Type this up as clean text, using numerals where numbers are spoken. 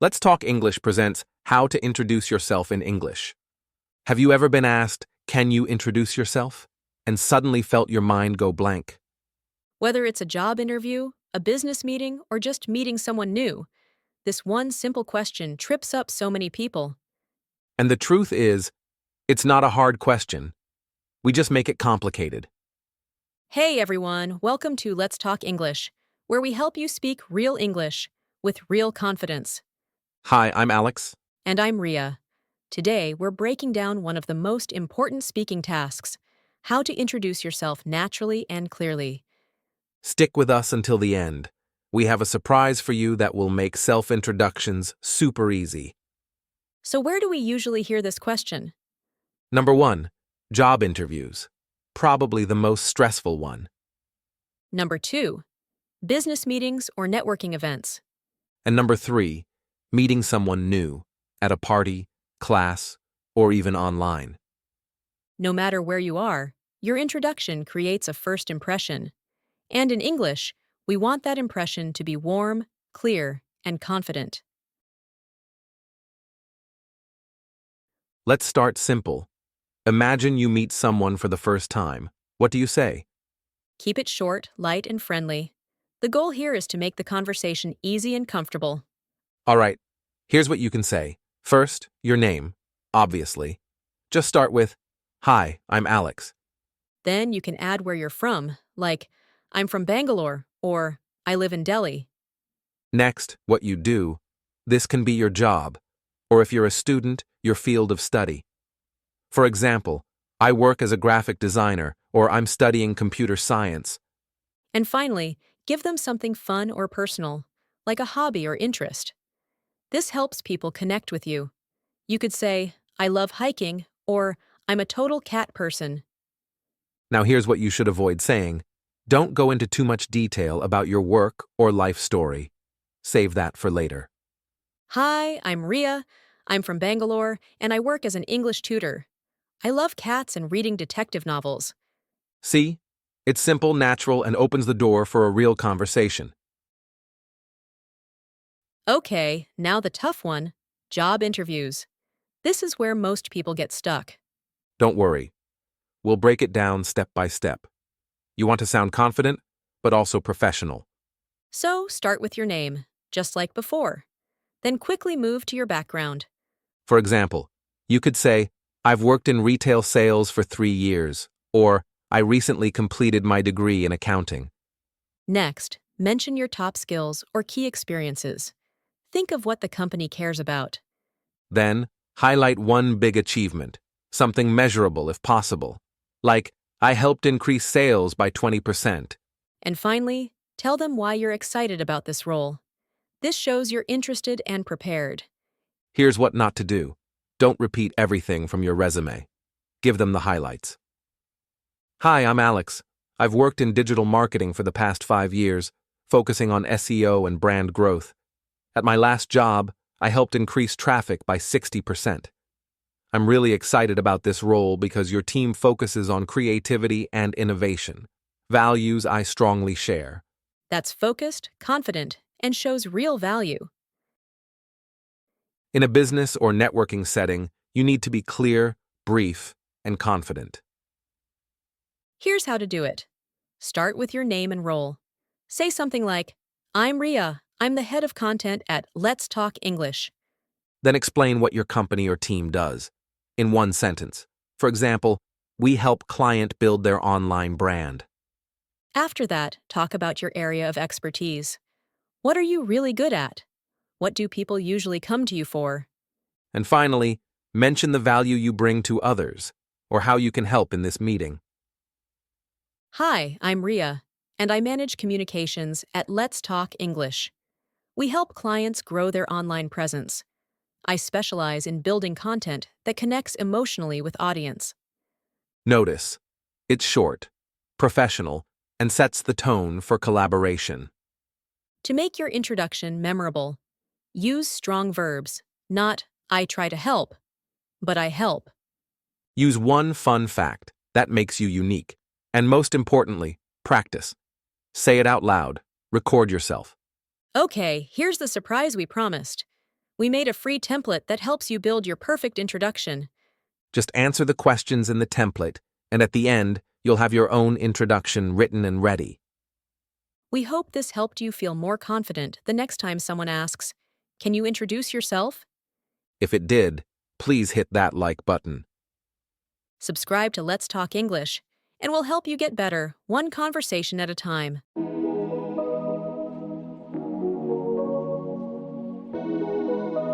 Let's Talk English presents How to Introduce Yourself in English. Have you ever been asked, "Can you introduce yourself?" and suddenly felt your mind go blank? Whether it's a job interview, a business meeting, or just meeting someone new, this one simple question trips up so many people. And the truth is, it's not a hard question. We just make it complicated. Hey everyone, welcome to Let's Talk English, where we help you speak real English with real confidence. Hi, I'm Alex. And I'm Riya. Today, we're breaking down one of the most important speaking tasks: how to introduce yourself naturally and clearly. Stick with us until the end. We have a surprise for you that will make self-introductions super easy. So, where do we usually hear this question? Number 1, job interviews. Probably the most stressful one. Number 2, business meetings or networking events. And number 3, meeting someone new at a party, class, or even online. No matter where you are, your introduction creates a first impression. And in English, we want that impression to be warm, clear, and confident. Let's start simple. Imagine you meet someone for the first time. What do you say? Keep it short, light, and friendly. The goal here is to make the conversation easy and comfortable. All right, here's what you can say. First, your name, obviously. Just start with, "Hi, I'm Alex." Then you can add where you're from, like, I'm from Bangalore, or I live in Delhi. Next, what you do. This can be your job, or if you're a student, your field of study. For example, I work as a graphic designer, or I'm studying computer science. And finally, give them something fun or personal, like a hobby or interest. This helps people connect with you. You could say, I love hiking, or I'm a total cat person. Now here's what you should avoid saying. Don't go into too much detail about your work or life story. Save that for later. Hi, I'm Riya. I'm from Bangalore, and I work as an English tutor. I love cats and reading detective novels. See? It's simple, natural, and opens the door for a real conversation. Okay, now the tough one, job interviews. This is where most people get stuck. Don't worry. We'll break it down step by step. You want to sound confident, but also professional. So start with your name, just like before. Then quickly move to your background. For example, you could say, "I've worked in retail sales for 3 years," or "I recently completed my degree in accounting." Next, mention your top skills or key experiences. Think of what the company cares about. Then, highlight one big achievement, something measurable if possible. Like, "I helped increase sales by 20%. And finally, tell them why you're excited about this role. This shows you're interested and prepared. Here's what not to do. Don't repeat everything from your resume. Give them the highlights. "Hi, I'm Alex. I've worked in digital marketing for the past 5 years, focusing on SEO and brand growth. At my last job, I helped increase traffic by 60%. I'm really excited about this role because your team focuses on creativity and innovation, values I strongly share." That's focused, confident, and shows real value. In a business or networking setting, you need to be clear, brief, and confident. Here's how to do it. Start with your name and role. Say something like, I'm Riya. I'm the head of content at Let's Talk English. Then explain what your company or team does, in one sentence. For example, "We help client build their online brand." After that, talk about your area of expertise. What are you really good at? What do people usually come to you for? And finally, mention the value you bring to others, or how you can help in this meeting. Hi, I'm Riya, and I manage communications at Let's Talk English. We help clients grow their online presence. I specialize in building content that connects emotionally with audience. Notice, it's short, professional, and sets the tone for collaboration. To make your introduction memorable, use strong verbs, not I try to help, but I help. Use one fun fact that makes you unique. And most importantly, practice. Say it out loud. Record yourself. Okay, here's the surprise we promised. We made a free template that helps you build your perfect introduction. Just answer the questions in the template, and at the end, you'll have your own introduction written and ready. We hope this helped you feel more confident the next time someone asks, "Can you introduce yourself?" If it did, please hit that like button. Subscribe to Let's Talk English, and we'll help you get better, one conversation at a time.